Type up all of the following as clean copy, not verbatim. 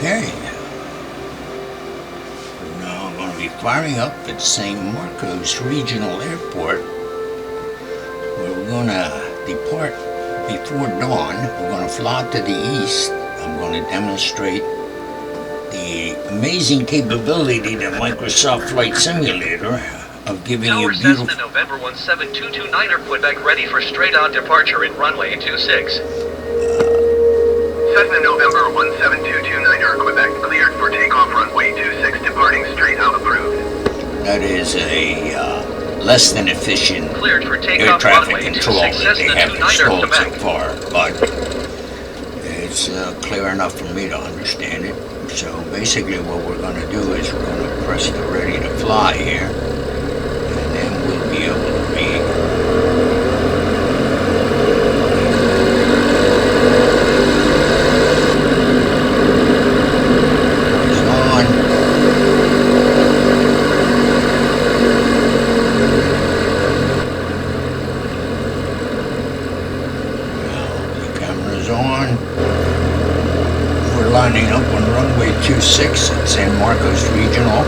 Okay. Now I'm going to be firing up at San Marcos Regional Airport, where we're going to depart before dawn. We're going to fly to the east. I'm going to demonstrate the amazing capability of the Microsoft Flight Simulator of giving you beautiful... Cessna November 17229er Quebec ready for straight-on departure at runway 26. Cessna November 17229er Quebec cleared for takeoff runway 26 departing straight out approved. That is a less than efficient air traffic control that they have installed so far, but it's clear enough for me to understand it. So basically what we're going to do is we're going to press the ready to fly here, and then we'll be able to read. Lining up on runway 26 at San Marcos Regional,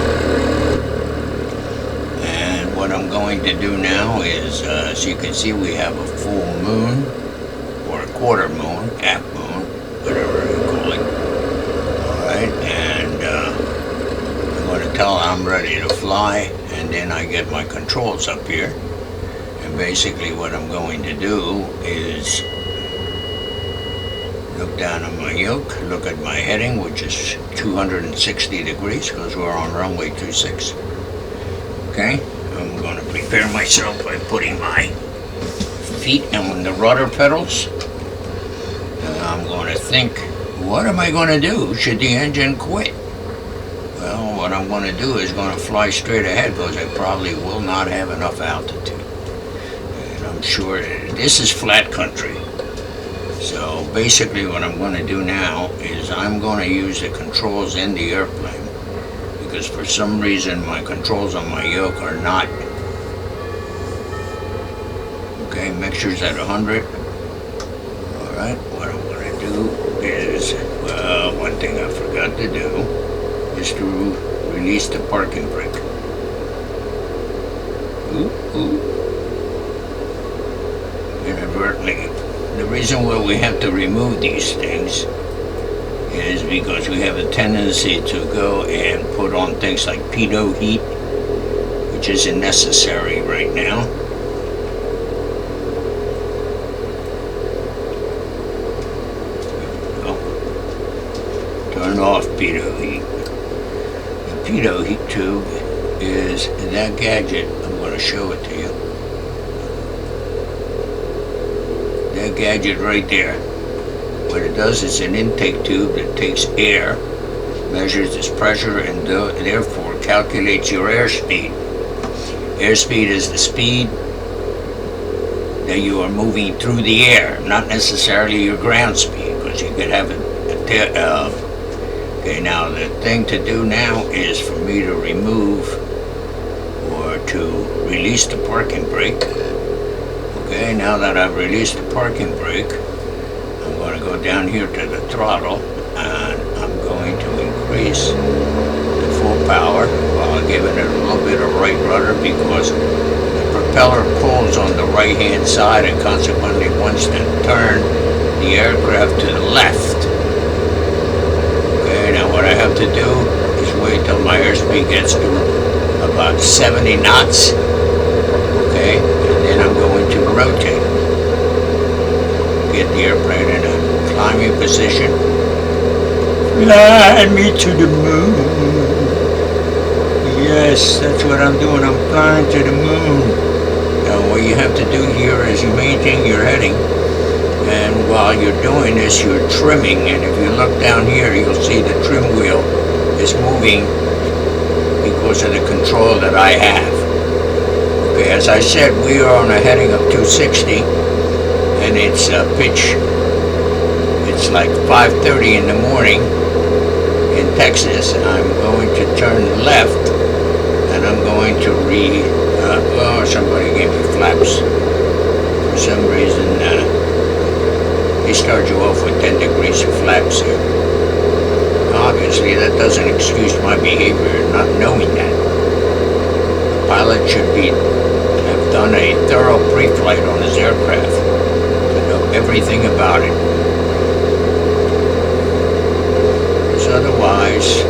and what I'm going to do now is, as you can see, we have a full moon, or a quarter moon, half moon, whatever you call it. Alright, and I'm going to tell I'm ready to fly, and then I get my controls up here, and basically what I'm going to do is look down on my yoke, look at my heading, which is 260 degrees because we're on runway 26. Okay, I'm going to prepare myself by putting my feet on the rudder pedals. And I'm going to think, what am I going to do? Should the engine quit? Well, what I'm going to do is going to fly straight ahead because I probably will not have enough altitude. And I'm sure this is flat country. So basically what I'm going to do now is I'm going to use the controls in the airplane, because for some reason my controls on my yoke are not. Okay, mixture's at 100. Alright, what I'm going to do is, well, one thing I forgot to do is to release the parking brake. Inadvertently. The reason why we have to remove these things is because we have a tendency to go and put on things like pitot heat, which isn't necessary right now. Turn off pitot heat. The pitot heat tube is that gadget. I'm going to show it to you. That gadget right there. What it does is an intake tube that takes air, measures its pressure, and therefore calculates your airspeed. Airspeed is the speed that you are moving through the air, not necessarily your ground speed, because you could have okay, now the thing to do now is for me to remove or to release the parking brake. Okay, now that I've released the parking brake, I'm going to go down here to the throttle, and I'm going to increase the full power while giving it a little bit of right rudder, because the propeller pulls on the right hand side and consequently wants to turn the aircraft to the left. Okay, now what I have to do is wait till my airspeed gets to about 70 knots. Okay, and then I'm going to rotate. Get the airplane in a climbing position. Fly me to the moon. Yes, that's what I'm doing. I'm flying to the moon. Now what you have to do here is you maintain your heading. And while you're doing this, you're trimming. And if you look down here, you'll see the trim wheel is moving because of the control that I have. Okay, as I said, we are on a heading of 260, and it's pitch. It's like 5:30 in the morning in Texas, and I'm going to turn left, and I'm going to oh, somebody gave me flaps. For some reason, they start you off with 10 degrees of flaps here. Obviously. obviously that doesn't excuse my behavior, not knowing that. The pilot should have done a thorough pre-flight on his aircraft to know everything about it. Because otherwise,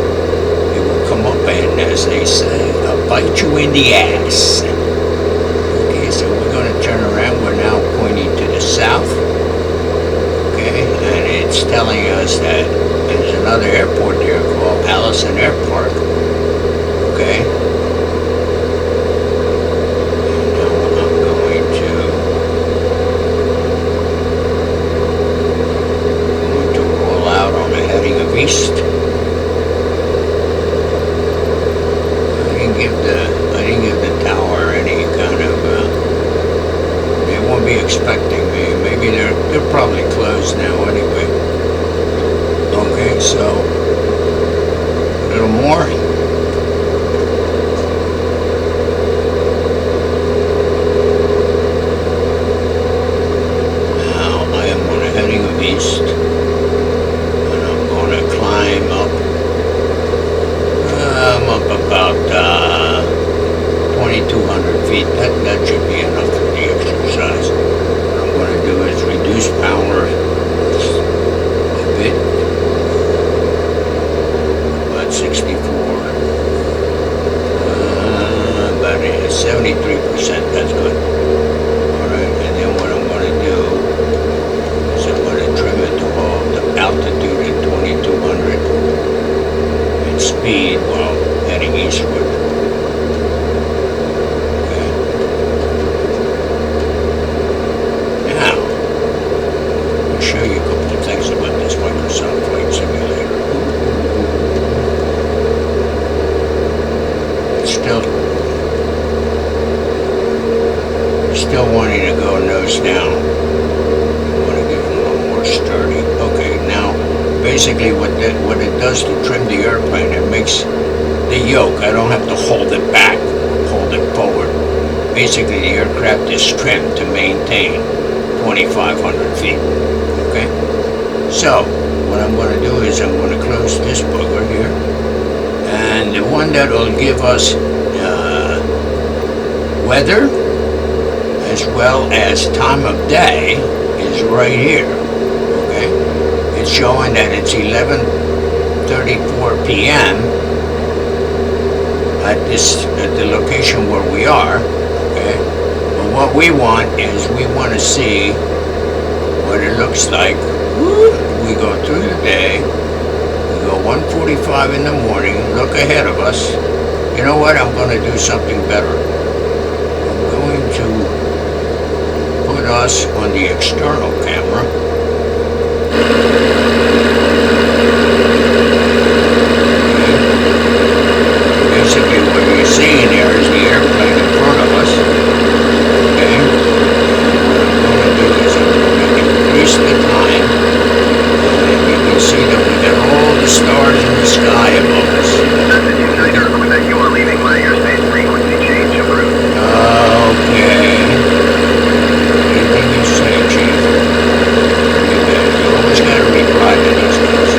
it will come up and, as they say, I'll bite you in the ass. Okay, so we're going to turn around. We're now pointing to the south. Okay, and it's telling us that there's another airport there called Allison Air Park. Okay. And now I'm going to roll out on a heading of east. I didn't give the tower any kind of. They won't be expecting me. Maybe they're probably closed now anyway. Okay, so a little more. Now I am on a heading of east, and I'm going to climb up. I'm up about 2,200 feet. That should be enough for the exercise. What I'm going to do is reduce power a bit. About 64. About 73%. That's good. Alright, and then what I'm going to do is I'm going to trim it to hold the altitude at 2,200 and speed while heading eastward. Okay. Now, I'll show you a couple of things about this Microsoft Flight Simulator. It's still wanting to go nose down. I want to give it a little more sturdy. Okay, now basically what it does to trim the airplane, it makes the yoke, I don't have to hold it back, hold it forward. Basically the aircraft is trimmed to maintain 2,500 feet. Okay? So, what I'm going to do is I'm going to close this bugger here. And the one that will give us weather as well as time of day is right here. Okay? It's showing that it's 11:34 p.m. at the location where we are. Okay? But what we want is we want to see what it looks like. We go through the day. We go 1:45 in the morning. Look ahead of us. You know what? I'm going to do something better. I'm going to put us on the external camera. Basically what you're seeing there is the airplane in front of us. Okay? What I'm going to do is I'm going to increase the time. And you can see that we got all the stars in the sky above us. You are leaving my airspace frequency change approved. Okay. Anything you say, Chief. You always got to reply to these guys.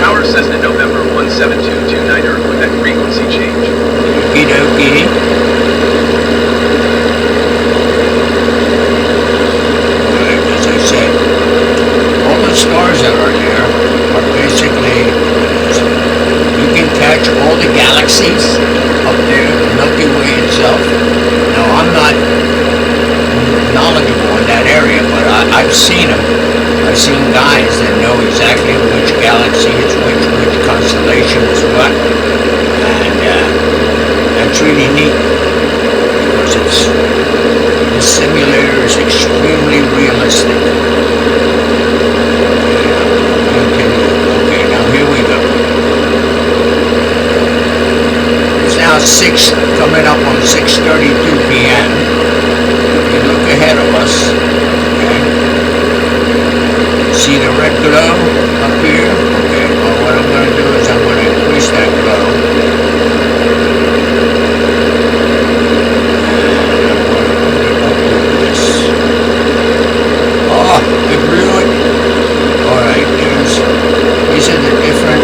Tower Cessna November 17229 Quebec frequency change. Okie dokie. Alright, as I said, all the stars that are there are basically, you can catch all the galaxies up there, the Milky Way itself. Now, I'm not knowledgeable in that area, but I've seen them. I've seen guys that know exactly which galaxy is which constellation is what. And that's really neat because this simulator is extremely realistic. Okay, now here we go. It's now 6, coming up on 6:32 p.m. If you look ahead of us, okay, see the red glow up here? Okay, well what I'm going to do is I'm going to increase that glow. Oh, it blew it. Alright, these are the different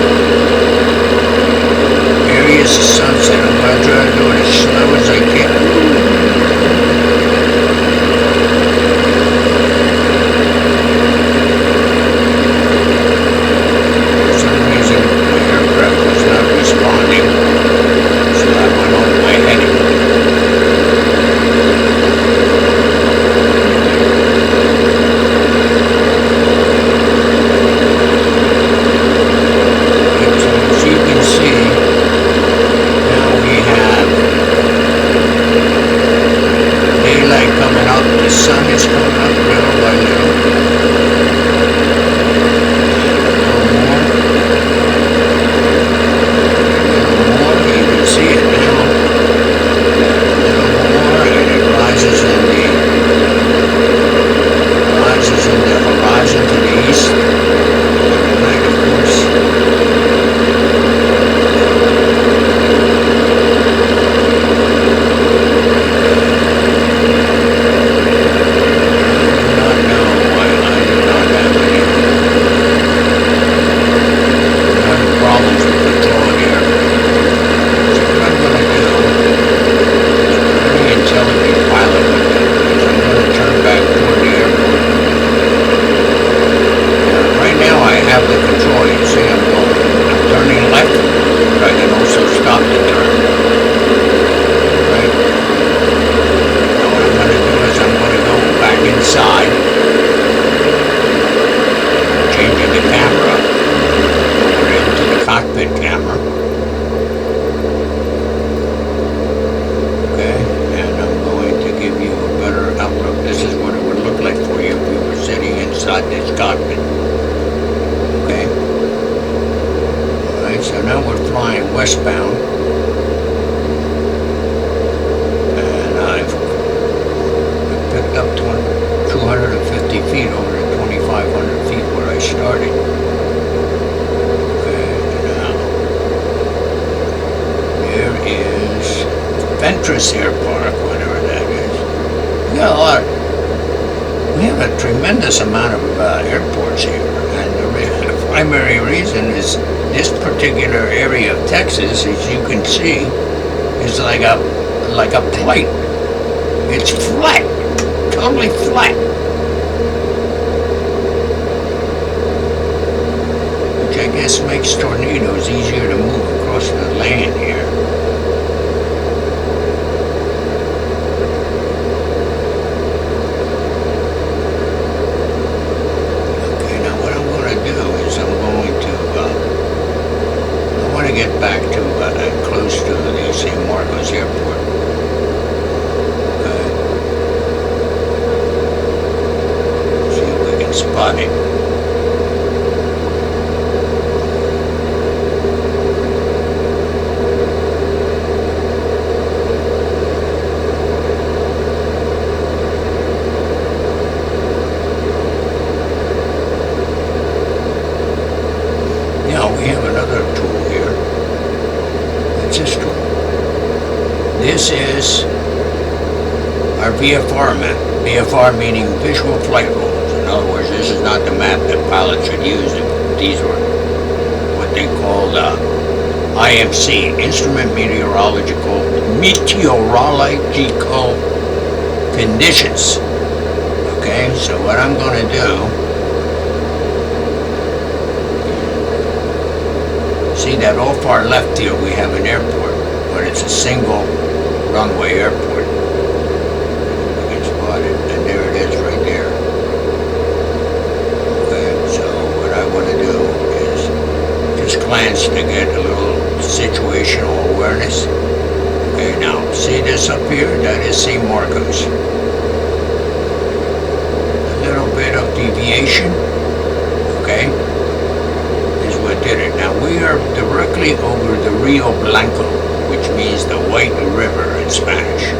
inside this cockpit. Okay? Alright, so now we're flying westbound. And I've picked up 250 feet over the 2,500 feet where I started. Okay, now there is Ventress Air Park, whatever that is. We got a lot. We have a tremendous amount of airports here, and the primary reason is this particular area of Texas, as you can see, is like a plate. It's flat, totally flat, which I guess makes tornadoes easier to move across the land here. Get back to close to the San Marcos Airport. Okay. See if we can spot it. Now we have another tool here. This tool. This is our VFR map. VFR meaning visual flight rules. In other words, this is not the map that pilots should use. These were what they called IMC, Instrument Meteorological Conditions. Okay, so what I'm going to do, see that off our left here we have an airport, but it's a single runway airport. You can spot it, and there it is right there. Okay, so what I want to do is just glance to get a little situational awareness. Okay, now see this up here? That is San Marcos. A little bit of deviation, okay? Did it. Now we are directly over the Rio Blanco, which means the White River in Spanish.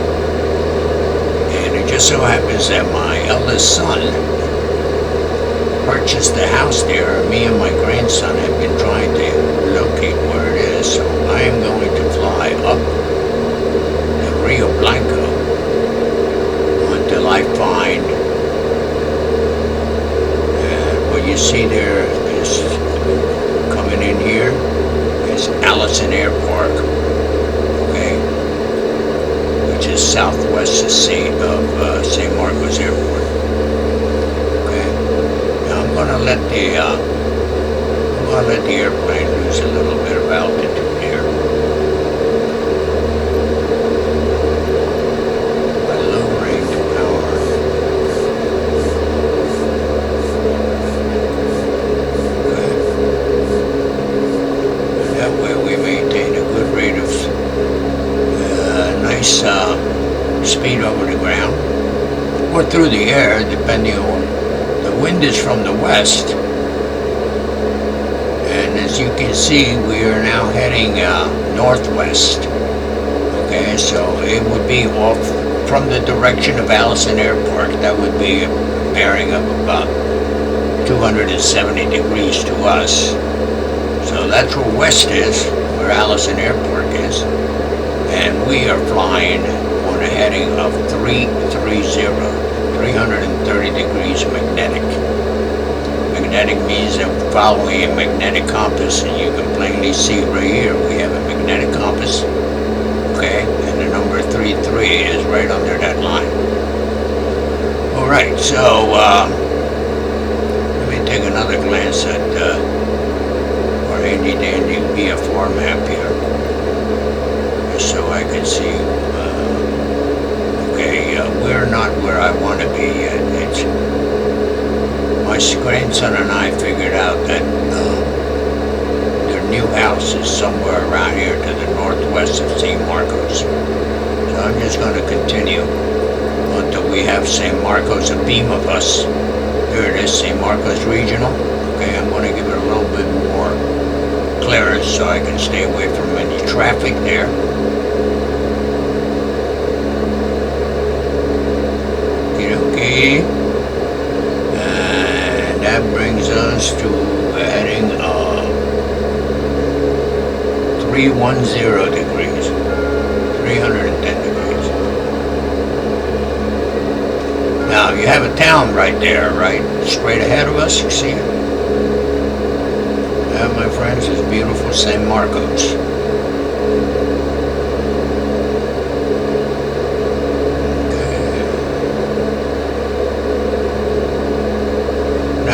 And it just so happens that my eldest son purchased a house there. Me and my grandson have been trying to locate where it is, so I am going to fly up the Rio Blanco until I find what you see there is coming in here is Allison Air Park, okay, which is southwest of San Marcos Airport. Okay, now I'm gonna let the airplane lose a little bit of altitude here. By lowering the power. Speed over the ground or through the air, depending on the wind is from the west, and as you can see we are now heading northwest. Okay, so it would be off from the direction of Allison Air Park. That would be a bearing of about 270 degrees to us. So that's where west is, where Allison Air Park is, and we are flying on a heading of 330 degrees magnetic. Magnetic means that we're following a magnetic compass, and you can plainly see right here we have a magnetic compass, okay, and the number 33 is right under that line. Alright, so let me take another glance at our handy dandy VFR map here, just so I can see. We're not where I want to be yet. My grandson and I figured out that their new house is somewhere around here to the northwest of San Marcos. So I'm just going to continue until we have San Marcos, a beam of us There it is, San Marcos Regional. Okay, I'm going to give it a little bit more clearance so I can stay away from any traffic there. Okay. And that brings us to a heading of 310 degrees. 310 degrees. Now, you have a town right there, right? Straight ahead of us, you see it? That, my friends, is beautiful San Marcos.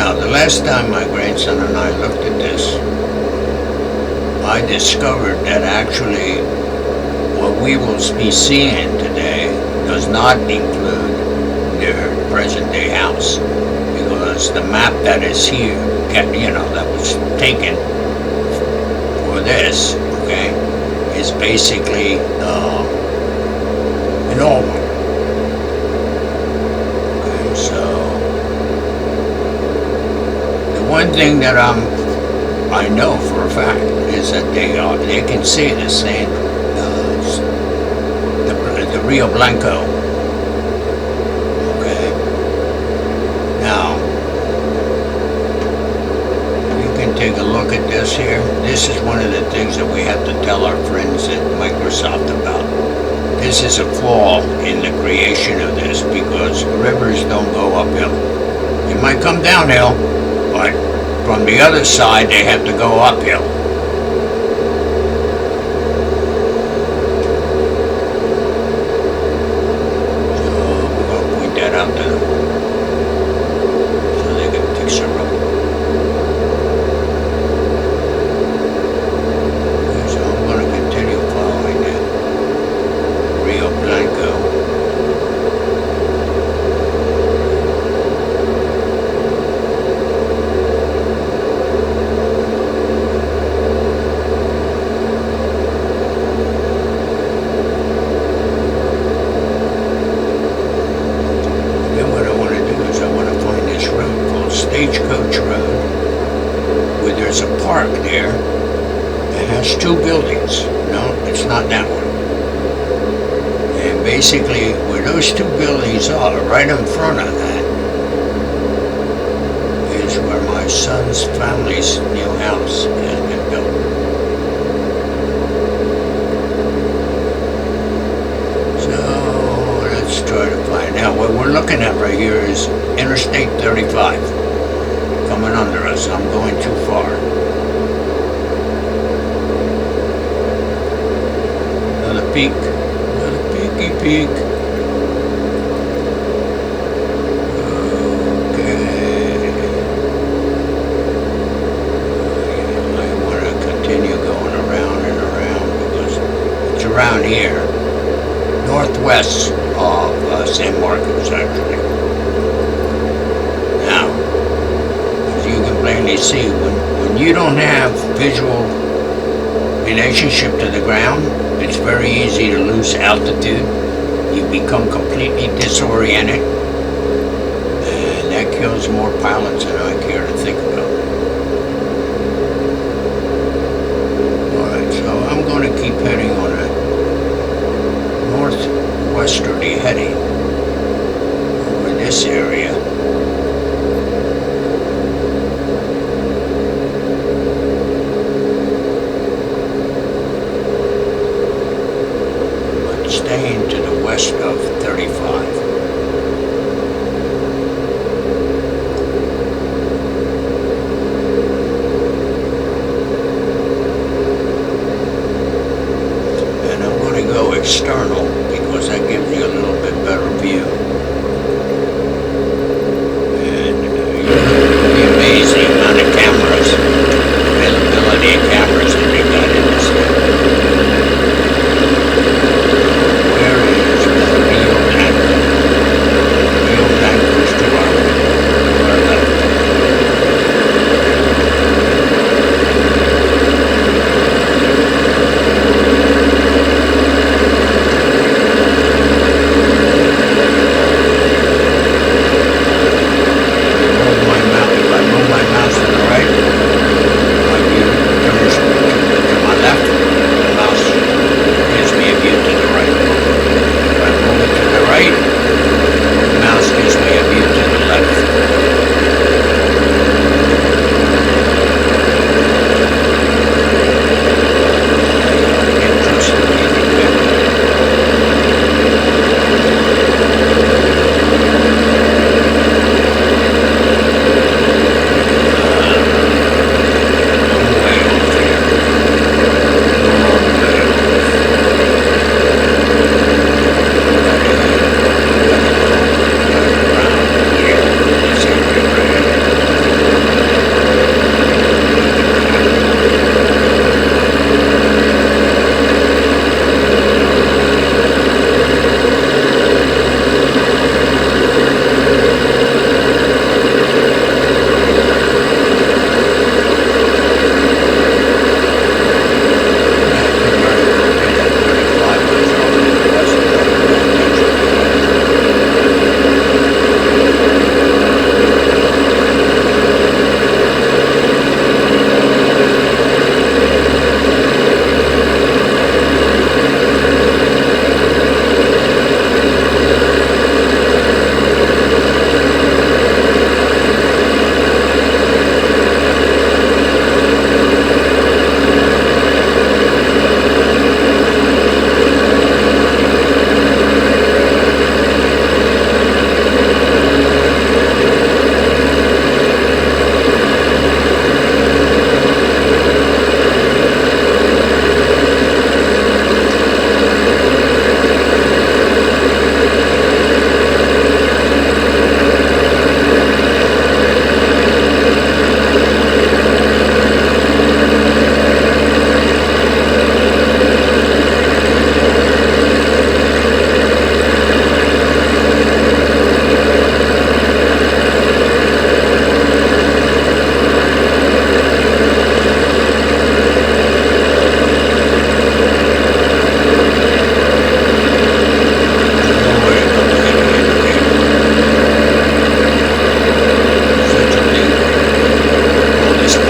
The last time my grandson and I looked at this, I discovered that actually what we will be seeing today does not include their present-day house, because the map that is here, that was taken for this, okay, is basically an old one. Okay, so one thing that I know for a fact is that they can see the same, the Rio Blanco. Okay. Now, you can take a look at this here. This is one of the things that we have to tell our friends at Microsoft about. This is a flaw in the creation of this, because rivers don't go uphill. They might come downhill, but from the other side, they have to go uphill. So we're going to point that out to them so they can fix their road. So I'm going to continue following that Rio Blanco. Stagecoach Road, where there's a park there that has two buildings. No, it's not that one. And basically, where those two buildings are, right in front of that, is where my son's family's new house has been built. So, let's try to find out. What we're looking at right here is Interstate 35. Coming under us. I'm going too far. Another peak. Another peaky peak. Okay. I want to continue going around and around because it's around here. Northwest of San Marcos, actually. You can plainly see when you don't have visual relationship to the ground, it's very easy to lose altitude. You become completely disoriented, and that kills more pilots than I care to think about. Alright, so I'm going to keep heading on a northwesterly heading over this area. Staying to the west of 35. And I'm going to go external because that gives you a little bit better view. And the amazing amount of cameras, availability of cameras that they got in this thing. Where is the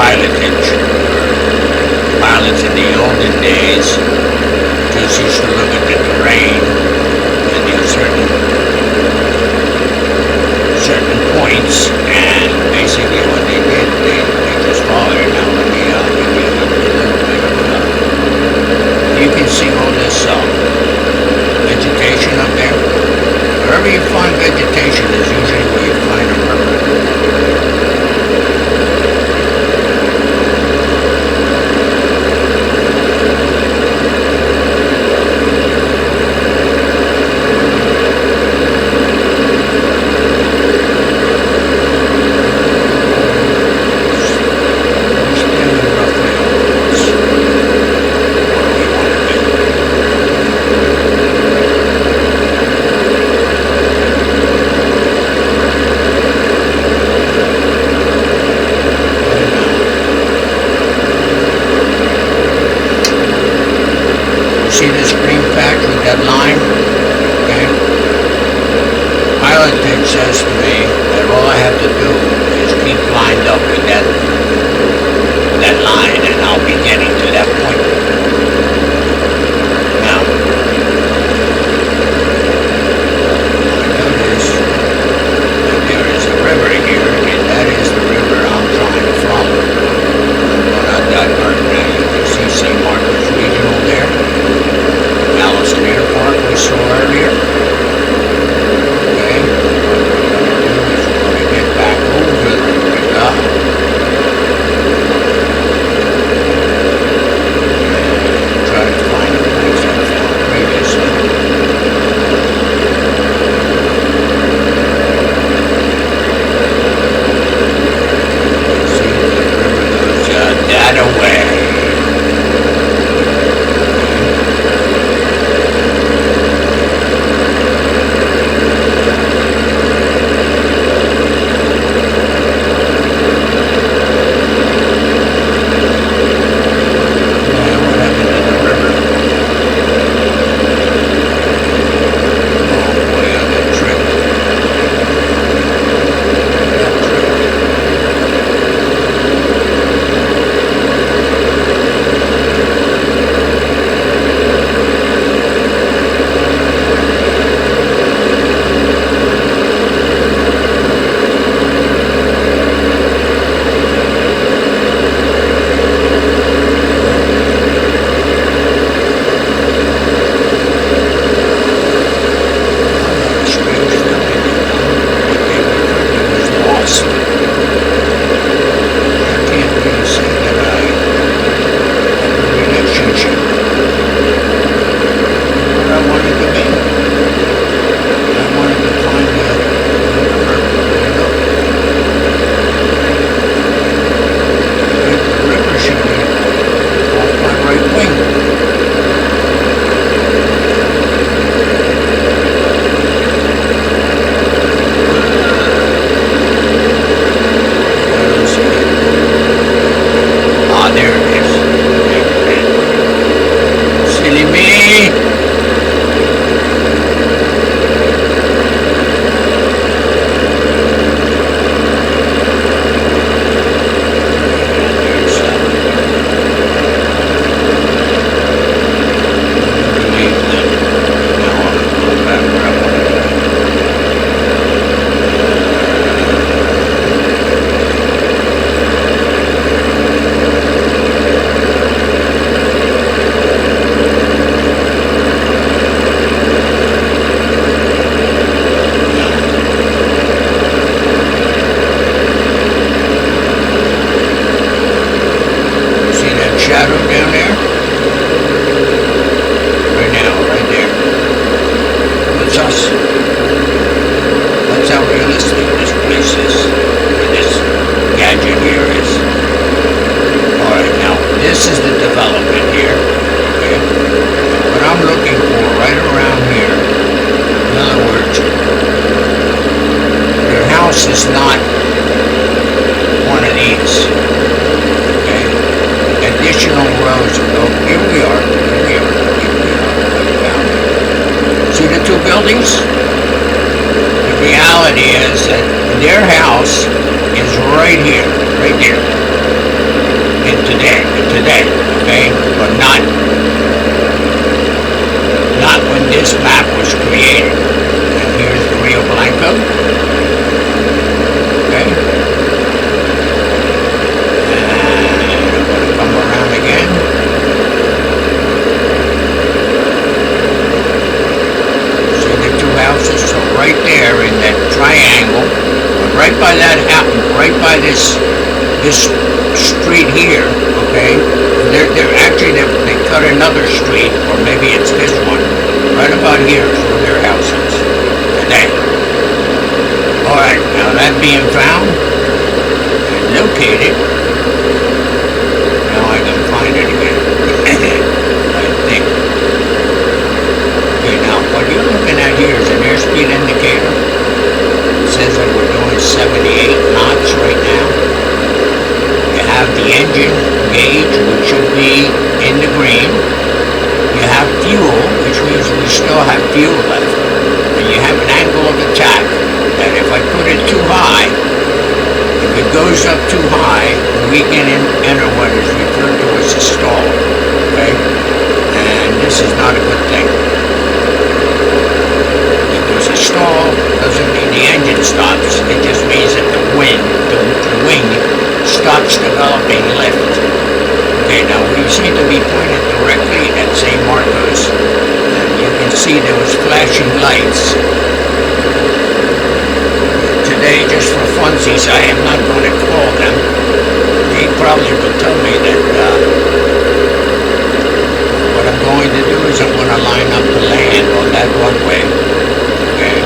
pilotage. Pilots in the olden days just used to look at the terrain and there's certain points, and basically what they did, they just followed it. Now let me give you a little bit of you can see all this vegetation up there. Wherever you find vegetation is usually where you find a river. See this green patch with that line? Okay. Pilot then says to me that all I have to do is keep lined up with that line and I'll be getting to that point. Now, I notice that there is a river here, and that is the river I'm trying to follow. I'm going to divert now. You can see St. Margaret's Regional there. Allison Air Park we saw earlier. Okay. We're going to get back over the river. And try to find a place I found previously. See, the river goes that away. buildings? The reality is that their house is right here, right there. into there, okay? But not when this map was created. And here's the Rio Blanco, okay? And I'm going to come around again. See the two houses? So right there in that triangle, right by that house, right by this street here, okay? They're actually they cut another street, or maybe it's this one. Right about here is where their house is today. Alright, now that being found and located, now I can find it again. I think. Okay, now what you're looking at here is an airspeed indicator. It says that we're doing 78 knots right now. You have the engine gauge, which should be in the green. You have fuel, which means we still have fuel left. And you have an angle of attack that if I put it too high, if it goes up too high, we can enter what is referred to as a stall. Okay? And this is not a good thing. Because a stall doesn't mean the engine stops. It just means that the wing stops developing lift. Okay, now we seem to be pointed directly at San Marcos. And you can see there was flashing lights. Today, just for funsies, I am not going to call them. They probably will tell me that what I'm going to do is I'm going to line up the land on that runway. Okay.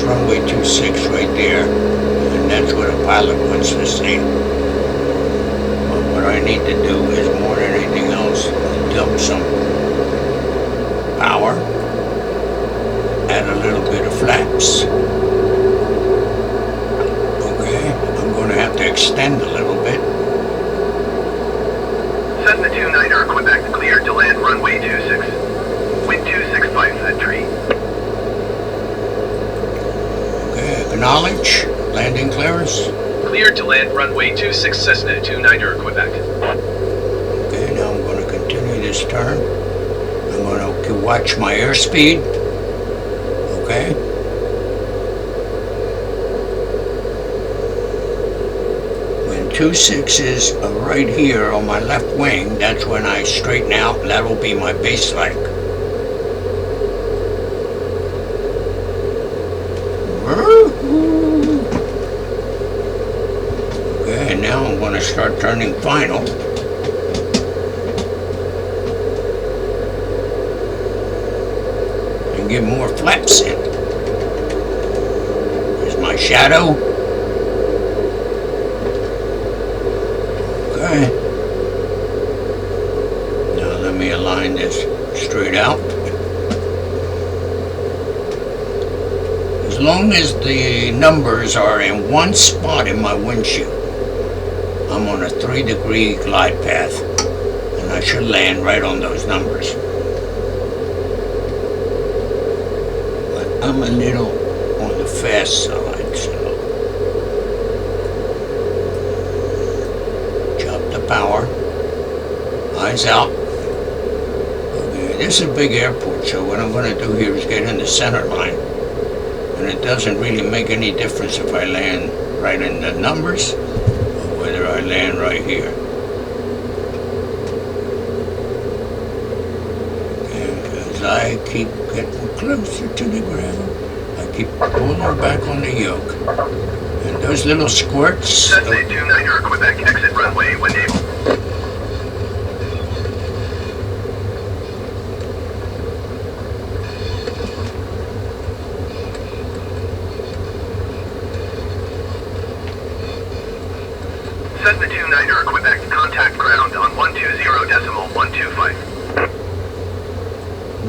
runway 26 right there, and that's where the pilot wants to stay. But what I need to do is, more than anything else, dump some power, add a little bit of flaps. Acknowledge. Landing clearance. Cleared to land runway 26 Cessna 29er, Quebec. Okay, now I'm going to continue this turn. I'm going to watch my airspeed. Okay. When 26 is right here on my left wing, that's when I straighten out. That'll be my base flight. Okay, and now I'm going to start turning final. And get more flaps in. There's my shadow. Okay. Now let me align this straight out. As long as the numbers are in one spot in my windshield, I'm on a 3-degree glide path, and I should land right on those numbers. But I'm a little on the fast side, so chop the power, eyes out. Okay, this is a big airport, so what I'm going to do here is get in the center line. And it doesn't really make any difference if I land right in the numbers or whether I land right here. And as I keep getting closer to the ground, I keep pulling back on the yoke. And those little squirts... Cessna 29er, Quebec, exit runway when able. Cessna 29er, Quebec, contact ground on 120.125.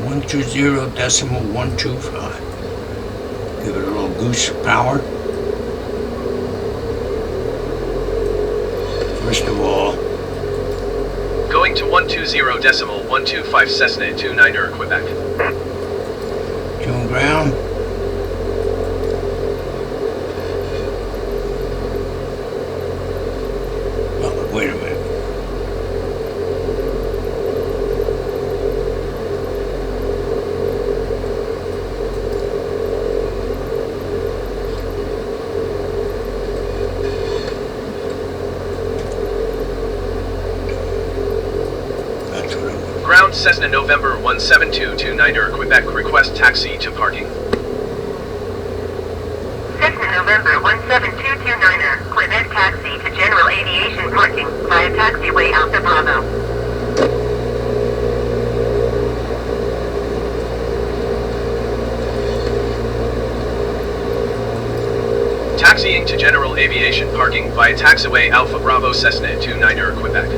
120.125. Give it a little goose power. First of all, Going to 120.125 Cessna 29er, Quebec. tune ground. Oh, wait a minute. That's what I'm doing. Ground Cessna November 17229er, Quebec. Request taxi to parking. Cessna November 17229er, Quebec taxi to General Aviation Parking via taxiway Alpha Bravo. Taxiing to General Aviation Parking via taxiway Alpha Bravo Cessna 29er, Quebec.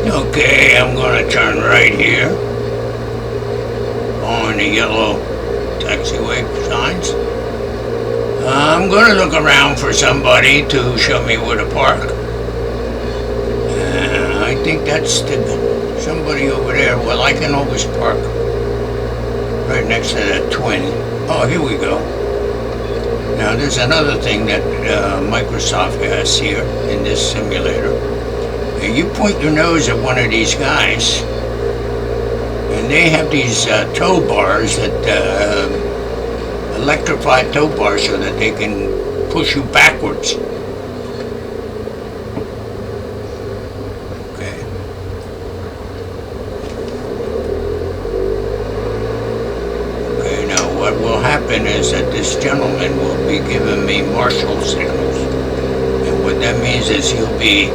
Okay, I'm gonna turn right here on the yellow taxiway signs. I'm gonna look around for somebody to show me where to park. I think that's somebody over there. Well, I can always park right next to that 20. Oh, here we go. Now, there's another thing that Microsoft has here in this simulator. You point your nose at one of these guys, and they have these tow bars that electrified tow bars so that they can push you backwards. Okay. Okay, now what will happen is that this gentleman will be giving me Marshall signals. And what that means is he'll be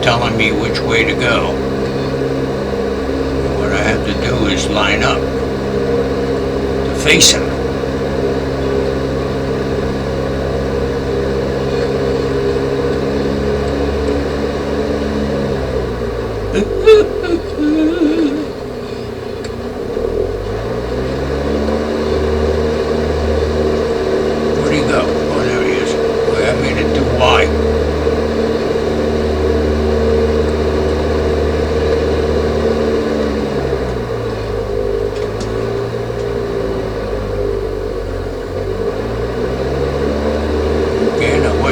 telling me which way to go. What I have to do is line up to face him. Where'd he go? Oh, there he is.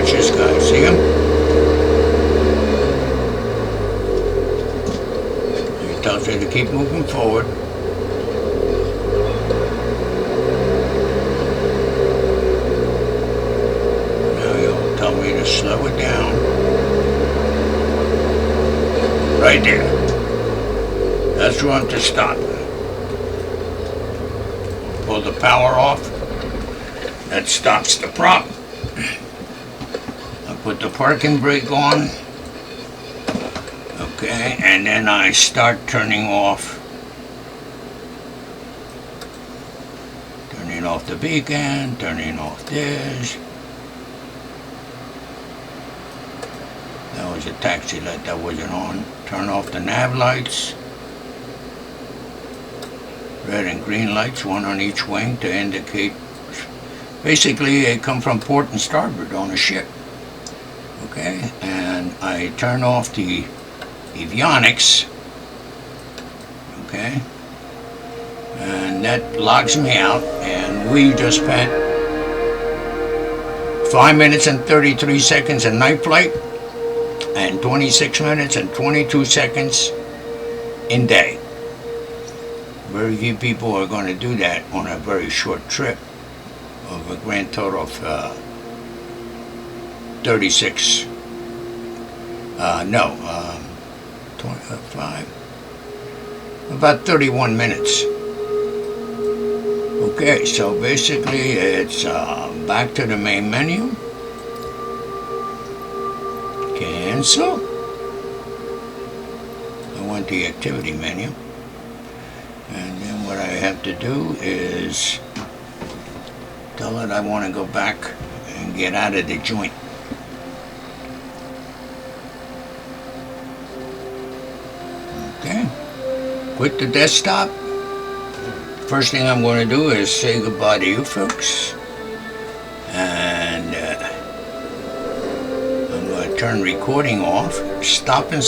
Watch this guy, see him? He tells you to keep moving forward. Now he'll tell me to slow it down. Right there. That's where I'm to stop. Pull the power off. That stops the prop. I put the parking brake on. Okay, and then I start turning off. Turning off the beacon, turning off this. That was a taxi light that wasn't on. Turn off the nav lights. Red and green lights, one on each wing to indicate. Basically, they come from port and starboard on a ship. Okay, and I turn off the avionics. Okay, and that logs me out, and we just spent 5 minutes and 33 seconds in night flight, and 26 minutes and 22 seconds in day. Very few people are going to do that on a very short trip of a grand total of 36, 25, about 31 minutes. Okay, so basically it's back to the main menu, cancel. I want the activity menu. And then what I have to do is tell it I want to go back and get out of the joint. Okay. Quit the desktop. First thing I'm going to do is say goodbye to you folks. And I'm going to turn recording off. Stop and